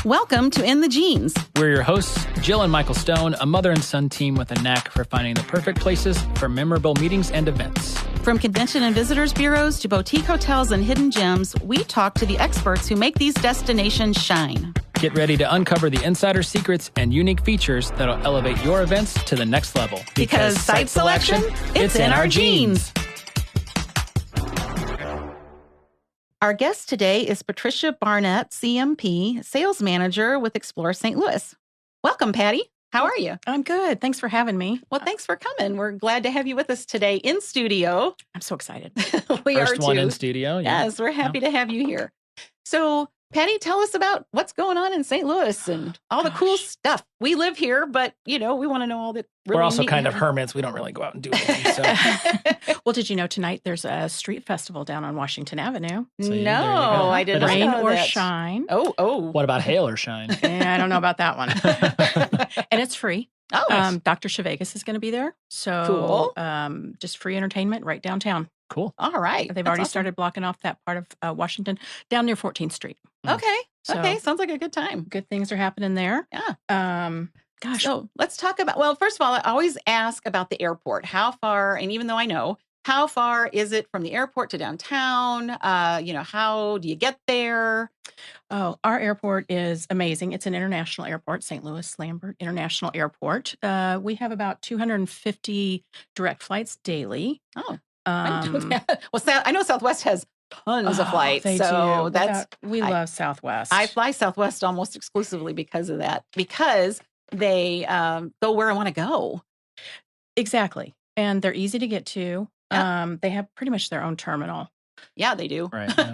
Welcome to In the Jeans. We're your hosts, Jill and Michael Stone, a mother and son team with a knack for finding the perfect places for memorable meetings and events. From convention and visitors bureaus to boutique hotels and hidden gems, we talk to the experts who make these destinations shine. Get ready to uncover the insider secrets and unique features that'll elevate your events to the next level. Because site selection, it's in our genes. Our guest today is Patty Barnett, CMP, Sales Manager with Explore St. Louis. Welcome, Patty. How are you? I'm good. Thanks for having me. Well, thanks for coming. We're glad to have you with us today in studio. I'm so excited. We First are too. one in studio. Yeah. Yes, we're happy to have you here. So, Patty, tell us about what's going on in St. Louis and all the cool stuff. We live here, but, we want to know all the really We're also neat kind of hermits. We don't really go out and do anything. So. Well, did you know tonight there's a street festival down on Washington Avenue? See, No, I did not Rain know or that. shine. Oh. What about hail or shine? I don't know about that one. And it's free. Oh, nice. Dr. Chevegas is going to be there. So just free entertainment right downtown. Cool. All right. They've already started blocking off that part of Washington down near 14th Street. Okay. So- Okay. Sounds like a good time. Good things are happening there. Yeah. Gosh. So let's talk about, well, first of all, I always ask about the airport. How far, and even though I know, how far is it from the airport to downtown? How do you get there? Oh, our airport is amazing. It's an international airport, St. Louis Lambert International Airport. We have about 250 direct flights daily. Oh, I didn't know that. Well, I know Southwest has tons of flights. They so do. We I love Southwest. I fly Southwest almost exclusively because of that, because they go where I want to go. Exactly. And they're easy to get to. Yeah. They have pretty much their own terminal. Yeah, they do. Right. Yeah.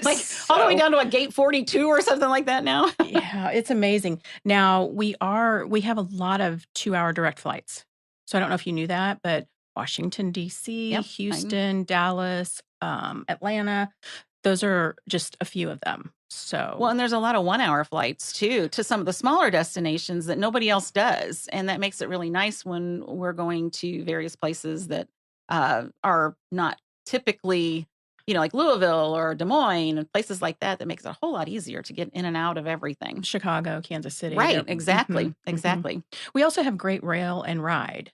Like all the way down to a gate 42 or something like that now. Yeah, it's amazing. Now we have a lot of 2-hour direct flights. So I don't know if you knew that, but Washington, D.C., Yep, Houston, Dallas, Atlanta, those are just a few of them. So Well, and there's a lot of 1-hour flights too to some of the smaller destinations that nobody else does. And that makes it really nice when we're going to various places that are not typically, like Louisville or Des Moines and places like that. That makes it a whole lot easier to get in and out of everything. Chicago, Kansas City. Right. Exactly. Mhm, mhm. Exactly. We also have great rail and ride.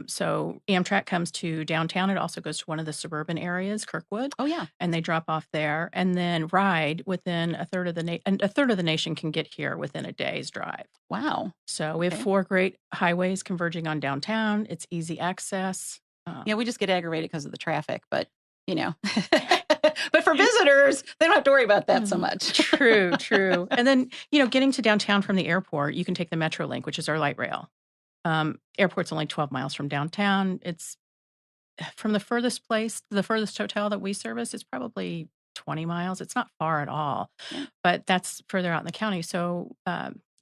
So Amtrak comes to downtown. It also goes to one of the suburban areas, Kirkwood, Oh, yeah. and they drop off there. And then ride within a third of the nation can get here within a day's drive. Wow. So we have Okay. 4 great highways converging on downtown. It's easy access. Yeah, we just get aggravated because of the traffic, but but for visitors, they don't have to worry about that so much. True. And then, getting to downtown from the airport, you can take the Metrolink, which is our light rail. Airport's only 12 miles from downtown. It's from the furthest hotel that we service, it's probably 20 miles. It's not far at all, but that's further out in the county. So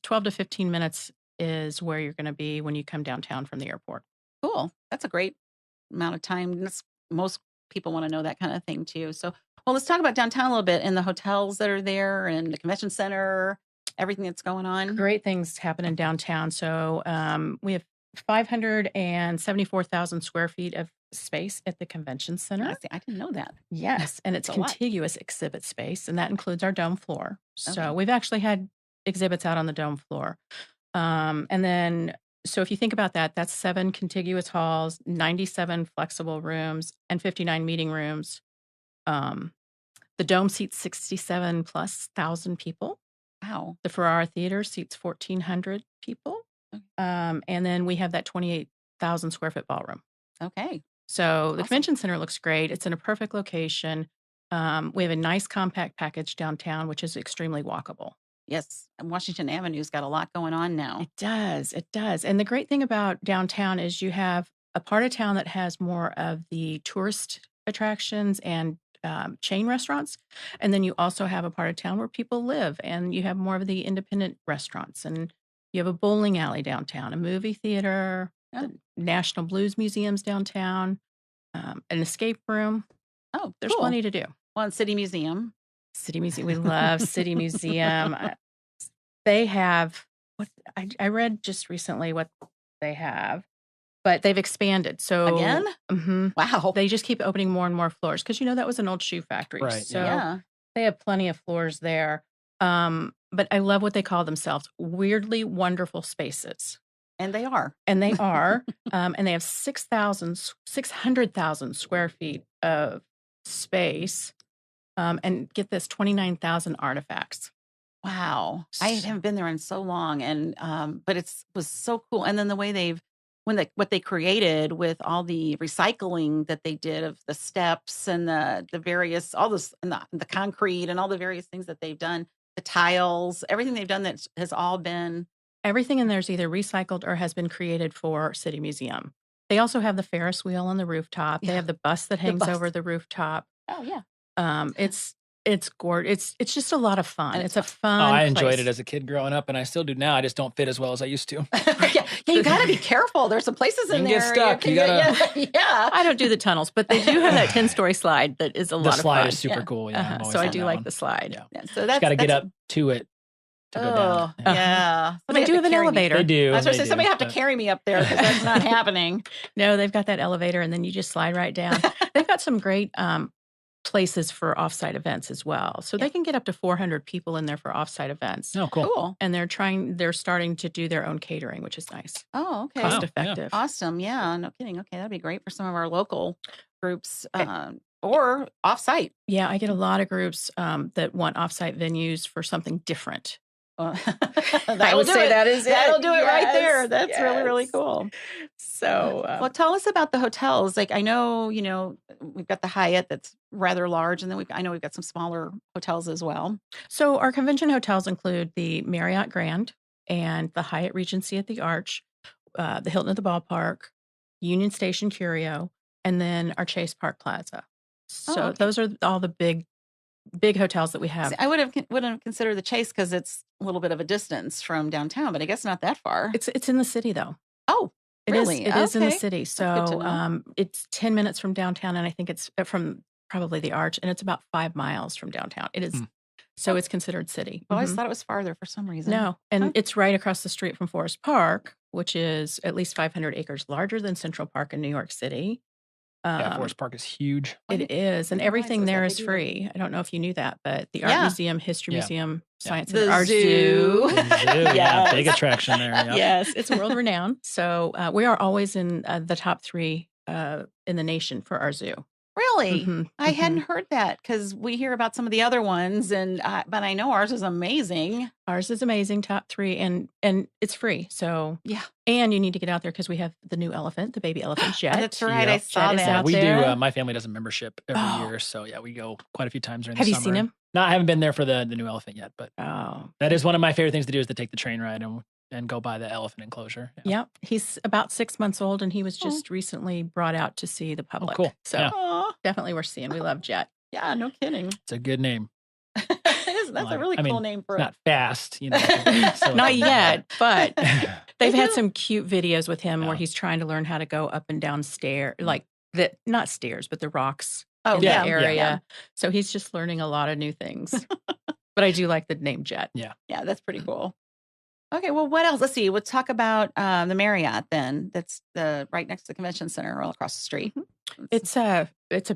12 to 15 minutes is where you're going to be when you come downtown from the airport. Cool. That's a great amount of time. Most people want to know that kind of thing too. So, well, let's talk about downtown a little bit and the hotels that are there and the convention center, everything that's going on. Great things happen in downtown. So we have 574,000 square feet of space at the convention center. I didn't know that. Yes, and it's That's a lot. contiguous exhibit space, and that includes our dome floor. So Okay. we've actually had exhibits out on the dome floor. And then, so if you think about that, that's 7 contiguous halls, 97 flexible rooms, and 59 meeting rooms. The dome seats 67 plus thousand people. Wow. The Ferrara Theater seats 1,400 people. And then we have that 28,000 square foot ballroom. Okay. So the Awesome. convention center looks great. It's in a perfect location. We have a nice compact package downtown, which is extremely walkable. Yes. And Washington Avenue's got a lot going on now. It does. And the great thing about downtown is you have a part of town that has more of the tourist attractions and chain restaurants. And then you also have a part of town where people live, and you have more of the independent restaurants. And you have a bowling alley downtown, a movie theater, Oh. the National Blues Museum's downtown, an escape room. Oh, There's cool. plenty to do. Well, and City Museum. City Museum. We love City Museum. They have, I read just recently what they have, but they've expanded. So Again? Mhm. Wow. They just keep opening more and more floors because, that was an old shoe factory. Right, So yeah. they have plenty of floors there. but I love what they call themselves, weirdly wonderful spaces. And they are. And they are. And they have 600,000 square feet of space. And get this, 29,000 artifacts. Wow. I haven't been there in so long. And but was so cool. And then the way what they created with all the recycling that they did of the steps and the various, all this, and the concrete and all the various things that they've done, the tiles, everything they've done that has all been. Everything in there is either recycled or has been created for City Museum. They also have the Ferris wheel on the rooftop. Yeah. They have the bus that hangs over the rooftop. Oh, yeah. It's gorgeous. It's just a lot of fun. And it's a fun I enjoyed place. it as a kid growing up, and I still do now. I just don't fit as well as I used to. Yeah, you got to be careful. There's some places in You there. can get stuck. You yeah. I don't do the tunnels, but they do have that 10-story slide that is a lot of fun. The slide is super cool. Yeah, Uh-huh. So I do like the slide. Yeah. So that's got to get up to it to go down. Yeah. But they do have an elevator. They do. I was going to say, somebody have to carry me up there because that's not happening. No, they've got that elevator, and then you just slide right down. They've got some great places for offsite events as well. So they can get up to 400 people in there for offsite events. Oh, cool. And they're starting to do their own catering, which is nice. Oh, okay. Cost effective. Awesome. Yeah, no kidding. Okay, that'd be great for some of our local groups or offsite. Yeah, I get a lot of groups that want offsite venues for something different. That'll do it right there. That's really, really cool. So, well, tell us about the hotels. Like, I know, we've got the Hyatt that's rather large, and then I know we've got some smaller hotels as well. So our convention hotels include the Marriott Grand and the Hyatt Regency at the Arch, the Hilton at the Ballpark, Union Station Curio, and then our Chase Park Plaza. So those are all the big hotels that we have. See, I wouldn't have considered the Chase because it's a little bit of a distance from downtown, but I guess not that far. It's in the city though. Oh, really? It is in the city. So it's 10 minutes from downtown, and I think it's from probably the Arch, and it's about 5 miles from downtown. It is. So it's considered city. I always thought it was farther for some reason. No, and it's right across the street from Forest Park, which is at least 500 acres larger than Central Park in New York City. Forest Park is huge. It is, and everything there is free. I don't know if you knew that, but the Art Museum, History Museum, Science Center, our zoo. Yeah, big attraction there. Yeah. Yes, it's world renowned. So we are always in the top 3 in the nation for our zoo. Really? Mm-hmm. I hadn't heard that because we hear about some of the other ones, but I know ours is amazing. Ours is amazing, top 3, and it's free. So yeah, and you need to get out there because we have the new elephant, the baby elephant Jet. That's right, I saw Jet that. Out we there. do. My family does a membership every year, so yeah, we go quite a few times during the summer. summer. Have you seen him? No, I haven't been there for the new elephant yet, but that is one of my favorite things to do is to take the train ride and go by the elephant enclosure. Yeah, he's about 6 months old, and he was just recently brought out to see the public. Oh, cool. So definitely worth seeing. We love Jet. Yeah, no kidding. It's a good name. That's a really cool name for it. Not fast, so. Not yet, but they've had some cute videos with him where he's trying to learn how to go up and down stairs, like not stairs, but the rocks in that area. Yeah. So he's just learning a lot of new things. But I do like the name Jet. Yeah, that's pretty cool. Okay, well, what else? Let's see. We'll talk about the Marriott then. That's right next to the convention center, all across the street. It's a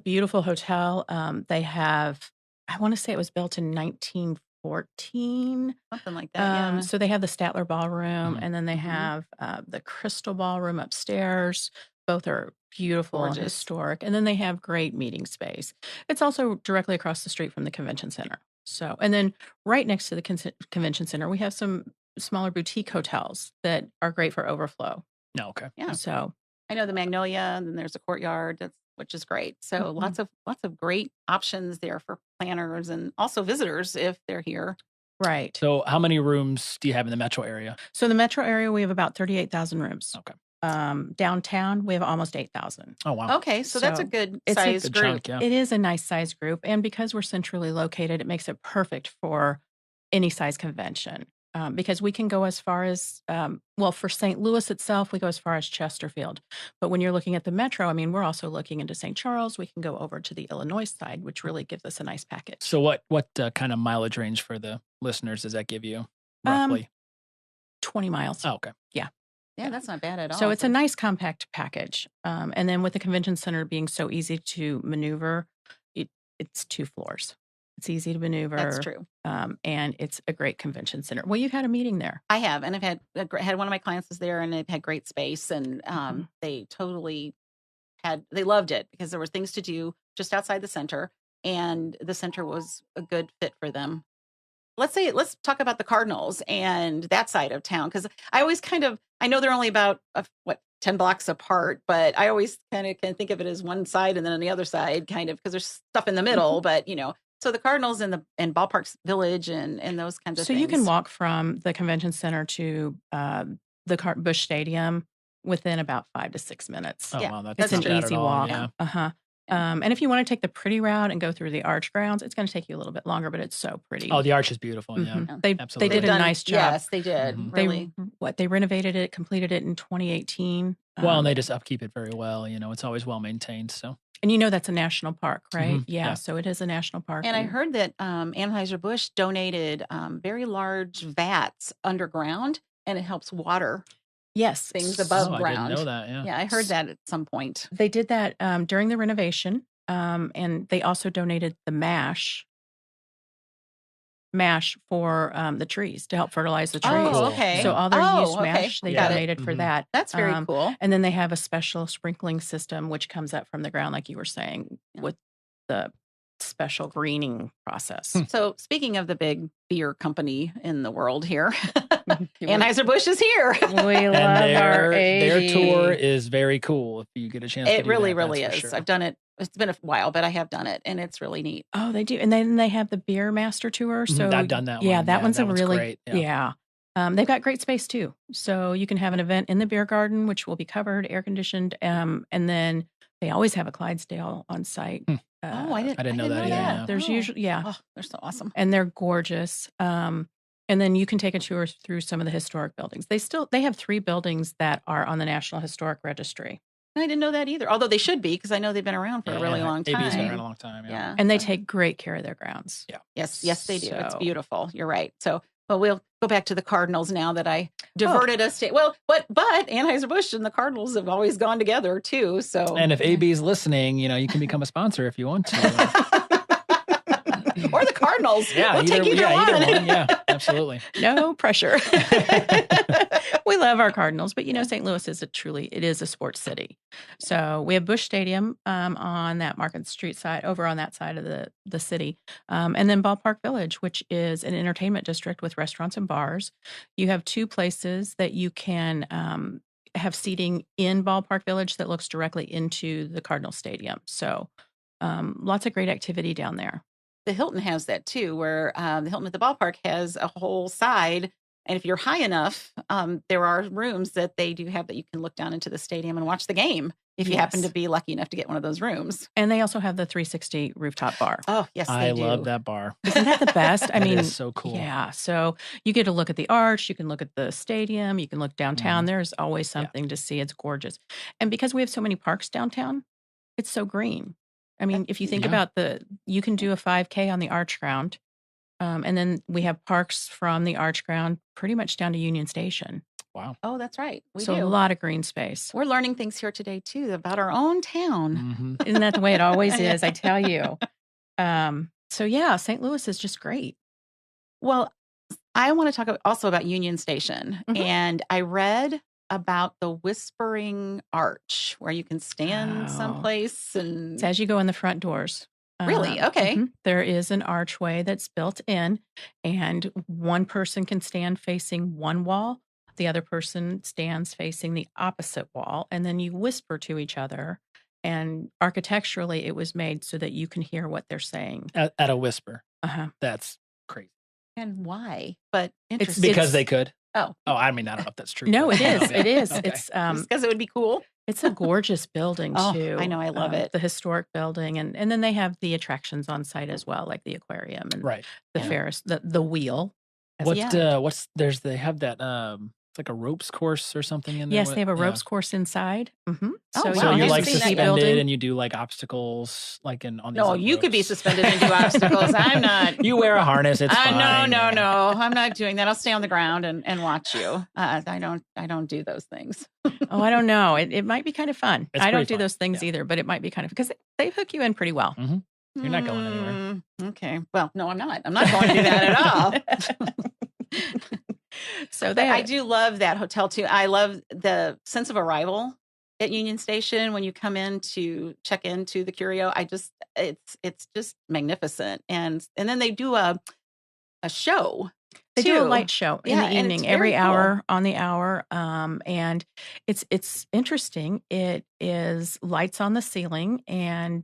beautiful hotel. They have, I want to say it was built in 1914, something like that. So they have the Statler Ballroom, and then they have the Crystal Ballroom upstairs. Both are beautiful and historic, and then they have great meeting space. It's also directly across the street from the convention center. So, and then right next to the convention center, we have some smaller boutique hotels that are great for overflow. No, okay. Yeah. So I know the Magnolia, and then there's a Courtyard, which is great. So lots of great options there for planners and also visitors if they're here. Right. So how many rooms do you have in the metro area? So in the metro area, we have about 38,000 rooms. Okay. Downtown, we have almost 8,000. Oh, wow. Okay. So that's a good size group. Chunk, yeah. It is a nice size group. And because we're centrally located, it makes it perfect for any size convention. Because we can go as far as, for St. Louis itself, we go as far as Chesterfield. But when you're looking at the metro, I mean, we're also looking into St. Charles. We can go over to the Illinois side, which really gives us a nice package. So what kind of mileage range for the listeners does that give you, roughly? 20 miles. Oh, okay. Yeah. Yeah, that's not bad at all. So it's a nice compact package. And then with the convention center being so easy to maneuver, it's 2 floors. It's easy to maneuver. That's true. And it's a great convention center. Well, you've had a meeting there. I have, and I've had one of my clients was there, and they've had great space, and they totally they loved it because there were things to do just outside the center, and the center was a good fit for them. Let's talk about the Cardinals and that side of town, because I always I know they're only about 10 blocks apart, but I always kind of can think of it as one side and then on the other side, kind of, because there's stuff in the middle, but so the Cardinals and Ballpark Village and those kinds of things. So you can walk from the convention center to the Busch Stadium within about 5 to 6 minutes. Oh, wow, it's an not bad easy at all, walk. yeah. And if you want to take the pretty route and go through the Arch grounds, it's going to take you a little bit longer, but it's so pretty. Oh, the Arch is beautiful. Yeah, They absolutely. did a nice job. Yes, they did. Really. They renovated it, completed it in 2018. Well, and they just upkeep it very well. It's always well maintained. So. And that's a national park, right? Mm-hmm. Yeah, so it is a national park. And I heard that Anheuser-Busch donated very large vats underground, and it helps water things above ground. I didn't know that, yeah. Yeah, I heard that at some point. They did that during the renovation, and they also donated the mash for the trees to help fertilize the trees. Oh, okay. So all their used mash, they donated for that. That's very cool. And then they have a special sprinkling system, which comes up from the ground, like you were saying, with the special greening process. So speaking of the big beer company in the world here, Anheuser-Busch is here. We love their tour is very cool if you get a chance to do that. It really is. Sure. I've done it. It's been a while, but I have done it, and it's really neat. Oh, they do. And then they have the Beer Master Tour. So I've done that one. Yeah, that one's really great. Yeah. They've got great space too. So you can have an event in the beer garden, which will be covered, air conditioned. And then they always have a Clydesdale on site. I didn't know that. Yeah. There's usually, they're so awesome. And they're gorgeous. And then you can take a tour through some of the historic buildings. They have 3 buildings that are on the National Historic Registry. I didn't know that either, although they should be, because I know they've been around for a really long time. AB's been around a long time, yeah. And they take great care of their grounds. Yeah. Yes, they do. It's beautiful. You're right. So, well, we'll go back to the Cardinals now that I diverted us to. Well, but Anheuser-Busch and the Cardinals have always gone together too. So, and if AB's listening, you can become a sponsor if you want to. Or the Cardinals. Yeah, we'll take either one. Yeah, absolutely. No pressure. We love our Cardinals, but St. Louis is a sports city. So we have Busch Stadium on that Market Street side, over on that side of the city, and then Ballpark Village, which is an entertainment district with restaurants and bars. You have 2 places that you can have seating in Ballpark Village that looks directly into the Cardinal Stadium. So lots of great activity down there. The Hilton has that too, where the Hilton at the ballpark has a whole side. And if you're high enough, there are rooms that they do have that you can look down into the stadium and watch the game if you happen to be lucky enough to get one of those rooms. And they also have the 360 rooftop bar. Oh, yes, they do. I love that bar. Isn't that the best? I mean, it's so cool. Yeah. So you get to look at the Arch, you can look at the stadium, you can look downtown. There's always something to see. It's gorgeous. And because we have so many parks downtown, it's so green. I mean, if you think about you can do a 5K on the Arch ground, and then we have parks from the Arch ground pretty much down to Union Station. Wow. Oh, that's right. We do. A lot of green space. We're learning things here today, too, about our own town. Mm-hmm. Isn't that the way it always is? I tell you. So, yeah, St. Louis is just great. Well, I want to talk also about Union Station. Mm-hmm. And I read about the Whispering Arch, where you can stand someplace. And it's as you go in the front doors. Really? Okay. Mm-hmm. There is an archway that's built in, and one person can stand facing one wall. The other person stands facing the opposite wall, and then you whisper to each other. And architecturally, it was made so that you can hear what they're saying. At a whisper. That's crazy. And why? But it's because they could. Oh, I mean, I don't know if that's true. No, it is. It is. Okay. It's because it would be cool. It's a gorgeous building too. I know, I love it. The historic building, and then they have the attractions on site as well, like the aquarium and the Ferris, the wheel. They have that it's like a ropes course or something in there. Yes, they have a ropes course inside. Mm-hmm. So you're like suspended and you do like obstacles, like on these. No, you could be suspended and do obstacles. I'm not. You wear a harness. It's fine. No. I'm not doing that. I'll stay on the ground and watch you. I don't do those things. I don't know. It might be kind of fun. I don't do fun. those things either, but it might be kind of, because they hook you in pretty well. Mm-hmm. You're not going anywhere. Okay. Well, no, I'm not. I'm not going to do that at all. So I do love that hotel too. I love the sense of arrival at Union Station when you come in to check into the Curio. It's just magnificent. And then they do a show. They do a light show in the and it's evening, every very hour on the hour. And it's interesting. It is lights on the ceiling, and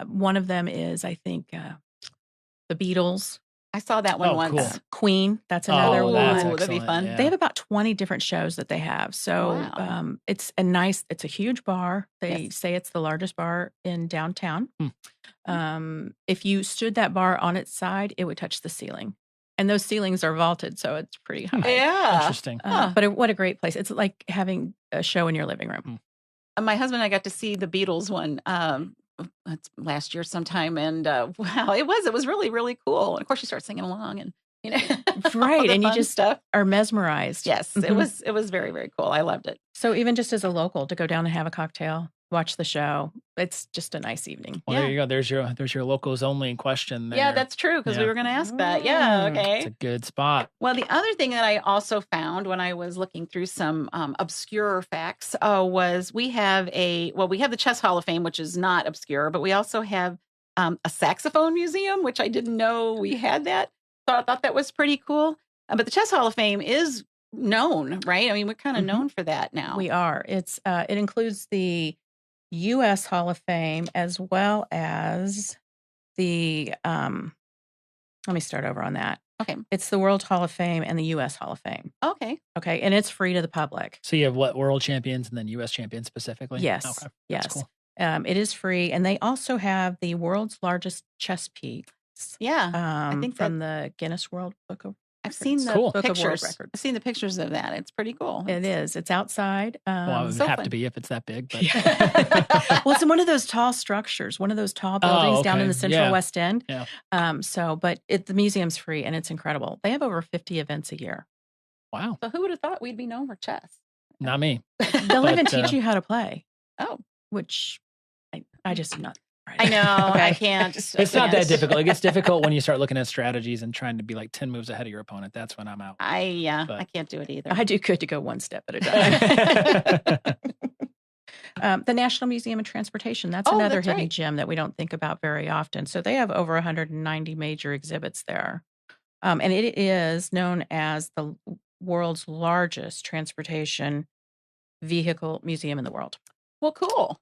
one of them is, I think, the Beatles. I saw that one once. Cool. Queen, that's another one. That'd be fun. Yeah. They have about 20 different shows that they have. So Wow. it's a huge bar. They say it's the largest bar in downtown. If you stood that bar on its side, it would touch the ceiling. And those ceilings are vaulted, so it's pretty high. Yeah. Interesting. But what a great place. It's like having a show in your living room. My husband and I got to see the Beatles one that's last year sometime, and wow, it was really, really cool. And of course, you start singing along, and right, and you just stuff. are mesmerized. Yes, it was very, very cool. I loved it. So even just as a local, to go down and have a cocktail, watch the show, it's just a nice evening. Well, there you go. There's your locals only question there. Yeah, that's true, because we were going to ask that. Yeah, okay. It's a good spot. Well, the other thing that I also found when I was looking through some obscure facts was we have the Chess Hall of Fame, which is not obscure, but we also have a saxophone museum, which I didn't know we had that. So I thought that was pretty cool. But the Chess Hall of Fame is known, right? I mean, we're kind of known for that now. We are. It includes the U.S. Hall of Fame as well as the, let me start over on that. Okay. It's the World Hall of Fame and the U.S. Hall of Fame. Okay. Okay. And it's free to the public. So you have what, world champions and then U.S. champions specifically? Yes. Okay. Yes. That's cool. It is free. And they also have the world's largest chess piece. Yeah. I think from the Guinness World Book of I've seen the Cool. pictures. Book of World I've seen the pictures of that. It's pretty cool. It is. It's outside. Well, it would so have fun. to be if it's that big. But Well, it's in one of those tall structures, one of those tall buildings down in the Central West End. Yeah. But the museum's free and it's incredible. They have over 50 events a year. Wow. So who would have thought we'd be known for chess? Not me. They'll even teach you how to play. Oh, which I just am not. Right. I know. Okay. I can't. It's not that difficult. It gets difficult when you start looking at strategies and trying to be like 10 moves ahead of your opponent. That's when I'm out. I can't do it either. I do good to go one step at a time. The National Museum of Transportation, that's another hidden gem that we don't think about very often. So they have over 190 major exhibits there. And it is known as the world's largest transportation vehicle museum in the world. Well, cool.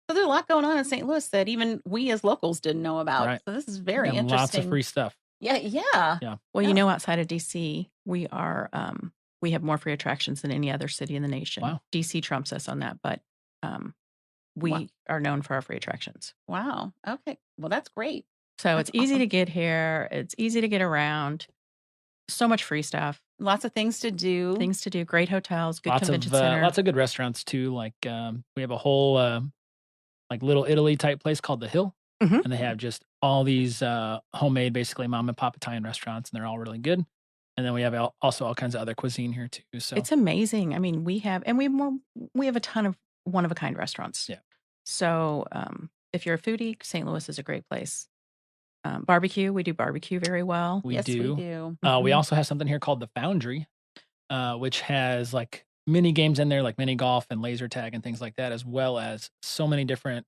So there's a lot going on in St. Louis that even we as locals didn't know about. Right. So this is very interesting. Lots of free stuff. Yeah. Well, you know, outside of DC, we have more free attractions than any other city in the nation. Wow. DC trumps us on that, but we are known for our free attractions. Wow. Okay. Well, that's great. So That's it's easy awesome. to get here. It's easy to get around. So much free stuff. Lots of things to do. Great hotels, good convention center. Lots of good restaurants too. Like we have a whole like Little Italy type place called The Hill. Mhm. And they have just all these homemade, basically mom and pop Italian restaurants, and they're all really good. And then we have also all kinds of other cuisine here too. So It's amazing. I mean, we have a ton of one of a kind restaurants. Yeah. So if you're a foodie, St. Louis is a great place. Barbecue, we do barbecue very well. we Yes, do. we do. We also have something here called the Foundry, which has like mini games in there, like mini golf and laser tag and things like that, as well as so many different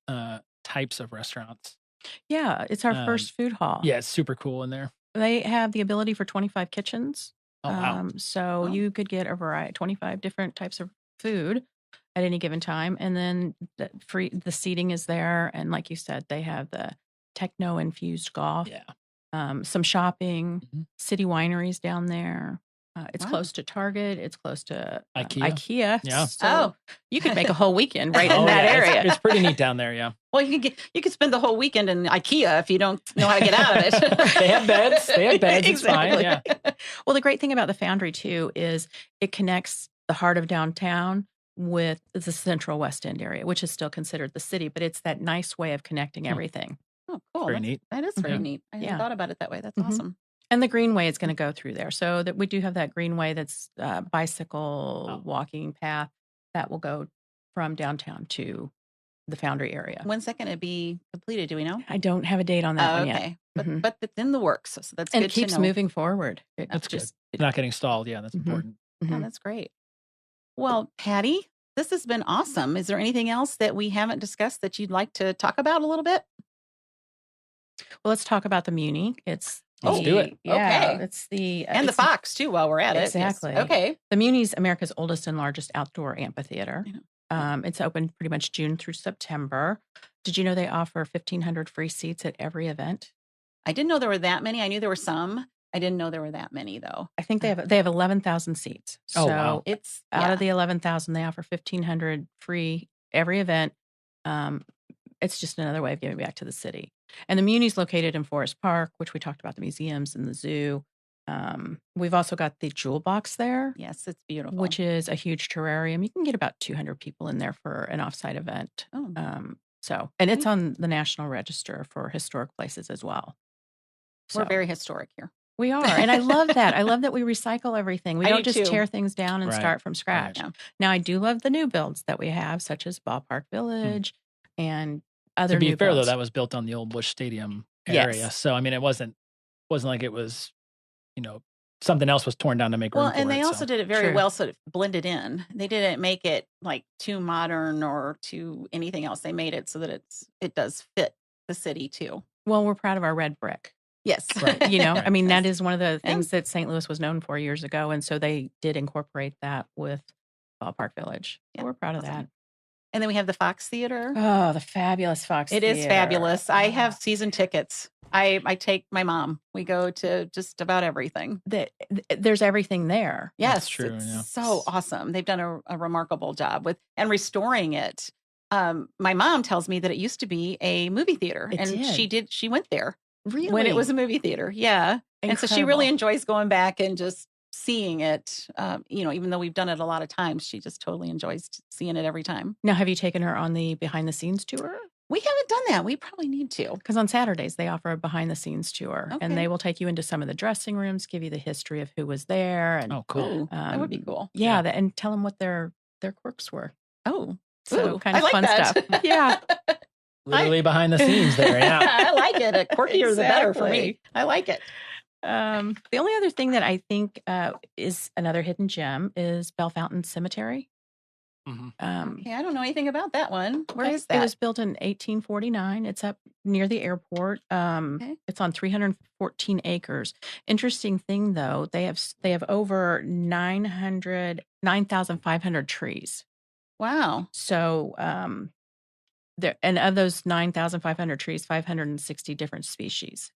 types of restaurants. Yeah, it's our first food hall. Yeah, it's super cool in there. They have the ability for 25 kitchens. Oh, wow. So you could get a variety, 25 different types of food at any given time. And then the seating is there. And like you said, they have the techno-infused golf. Yeah. Some shopping, Mhm. city wineries down there. It's Wow. close to Target. It's close to IKEA. Yeah. So you could make a whole weekend right in Oh, that yeah, area. It's pretty neat down there, yeah. Well, you could spend the whole weekend in IKEA if you don't know how to get out of it. They have beds. It's fine. Exactly. Yeah. Well, the great thing about the Foundry, too, is it connects the heart of downtown with the Central West End area, which is still considered the city, but it's that nice way of connecting everything. Oh, cool. Very neat. That is very Yeah. neat. I Yeah. hadn't thought about it that way. That's Mhm. awesome. And the Greenway is going to go through there. So that we do have that Greenway that's bicycle walking path that will go from downtown to the Foundry area. When's that going to be completed? Do we know? I don't have a date on that one yet. Okay. But it's in the works. So that's And good it keeps to know. moving forward. That's good. It's not getting stalled. Yeah, that's important. Yeah, that's great. Well, Patty, this has been awesome. Is there anything else that we haven't discussed that you'd like to talk about a little bit? Well, let's talk about the Muni. Let's do it. Yeah, Okay. it's the And the Fox, too, while we're at it. Exactly. Yes. Okay. The Muni's America's oldest and largest outdoor amphitheater. It's open pretty much June through September. Did you know they offer 1,500 free seats at every event? I didn't know there were that many. I knew there were some. I didn't know there were that many, though. I think they have 11,000 seats. Oh, So wow. It's out of the 11,000, they offer 1,500 free every event. It's just another way of giving back to the city. And the Muni's located in Forest Park, which we talked about, the museums and the zoo. We've also got the Jewel Box there. Yes, it's beautiful. Which is a huge terrarium. You can get about 200 people in there for an offsite event. And it's on the National Register for Historic Places as well. We're very historic here. We are. And I love that. I love that we recycle everything. We I don't do just too. tear things down and start from scratch. Yeah. Now, I do love the new builds that we have, such as Ballpark Village and other To be new fair, builds. though, that was built on the old Busch Stadium area. Yes. So, I mean, it wasn't like it was, something else was torn down to make room for it. And they also did it very True. well so it blended in. They didn't make it like too modern or too anything else. They made it so that it does fit the city too. Well, we're proud of our red brick. Yes. Right. I mean, that is one of the things that St. Louis was known for years ago. And so they did incorporate that with Ballpark Village. Yeah, We're proud of awesome. that. And then we have the Fox Theater. Oh, the fabulous Fox It Theater. is fabulous. I have season tickets. I take my mom. We go to just about everything. There's everything there. Yes, That's true, it's yeah. so awesome. They've done a remarkable job with and restoring it. My mom tells me that it used to be a movie theater, It and did. she went there Really? when it was a movie theater. Yeah, and so she really enjoys going back and just seeing it. Even though we've done it a lot of times, she just totally enjoys seeing it every time. Now, have you taken her on the behind the scenes tour? We haven't done that. We probably need to. Because on Saturdays, they offer a behind the scenes tour. Okay. And they will take you into some of the dressing rooms, give you the history of who was there. And Oh, cool. Ooh, that would be cool. Yeah, and tell them what their quirks were. Oh, So ooh, kind of I like fun that. stuff. Yeah. Literally behind the scenes there. Yeah. I like it. The quirkier the better for me. Exactly. I like it. The only other thing that I think is another hidden gem is Bell Fountain Cemetery. Mhm. Okay, I don't know anything about that one. Where is that? It was built in 1849. It's up near the airport. It's on 314 acres. Interesting thing, though, they have over 9,500 trees. Wow. So, and of those 9,500 trees, 560 different species.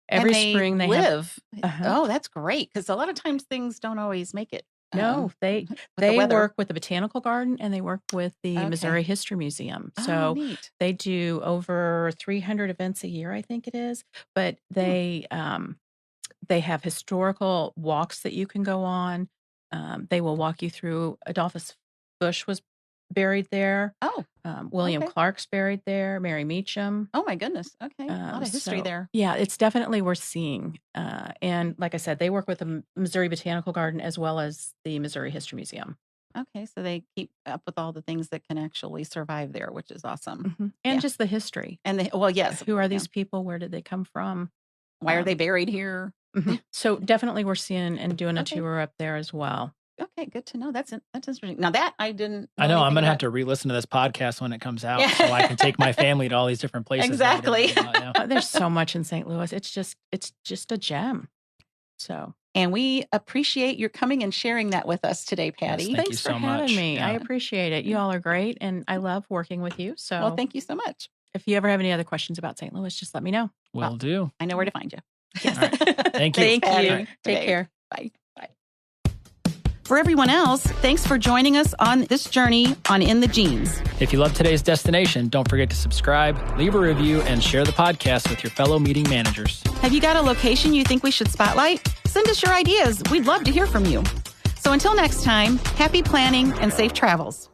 Every spring they live. Uh-huh. Oh, that's great because a lot of times things don't always make it. No, they the weather. work with the Botanical Garden and they work with the Okay. Missouri History Museum. Oh, So neat. they do over 300 events a year, I think it is. But they have historical walks that you can go on. They will walk you through. Adolphus Busch was buried there. Oh, William okay. Clark's buried there. Mary Meacham. oh my goodness. Okay, a lot of history So, there. Yeah, it's definitely worth seeing. And like I said, they work with the Missouri Botanical Garden as well as the Missouri History Museum. Okay, so they keep up with all the things that can actually survive there, which is awesome. And Yeah. just the history. And yes, Who are yeah. these people? Where did they come from? Why are they buried here? So definitely we're seeing and doing a Okay. tour up there as well. Okay, good to know. That's interesting. Now that I didn't. I know. I'm anything going to have about. to re-listen to this podcast when it comes out Yeah. so I can take my family to all these different places. that I didn't Exactly. know about, yeah. There's so much in St. Louis. It's just a gem. So And we appreciate your coming and sharing that with us today, Patty. Thank thanks you for so having much. me. I Yeah. appreciate it. You all are great, and I love working with you. So Well, thank you so much. if you ever have any other questions about St. Louis, just let me know. Will do. I know where to find you. All right. Thank you. Thank Patty. you. All right. Take Okay. care. Bye. Bye. For everyone else, thanks for joining us on this journey on In the Jeans. If you love today's destination, don't forget to subscribe, leave a review, and share the podcast with your fellow meeting managers. Have you got a location you think we should spotlight? Send us your ideas. We'd love to hear from you. So until next time, happy planning and safe travels.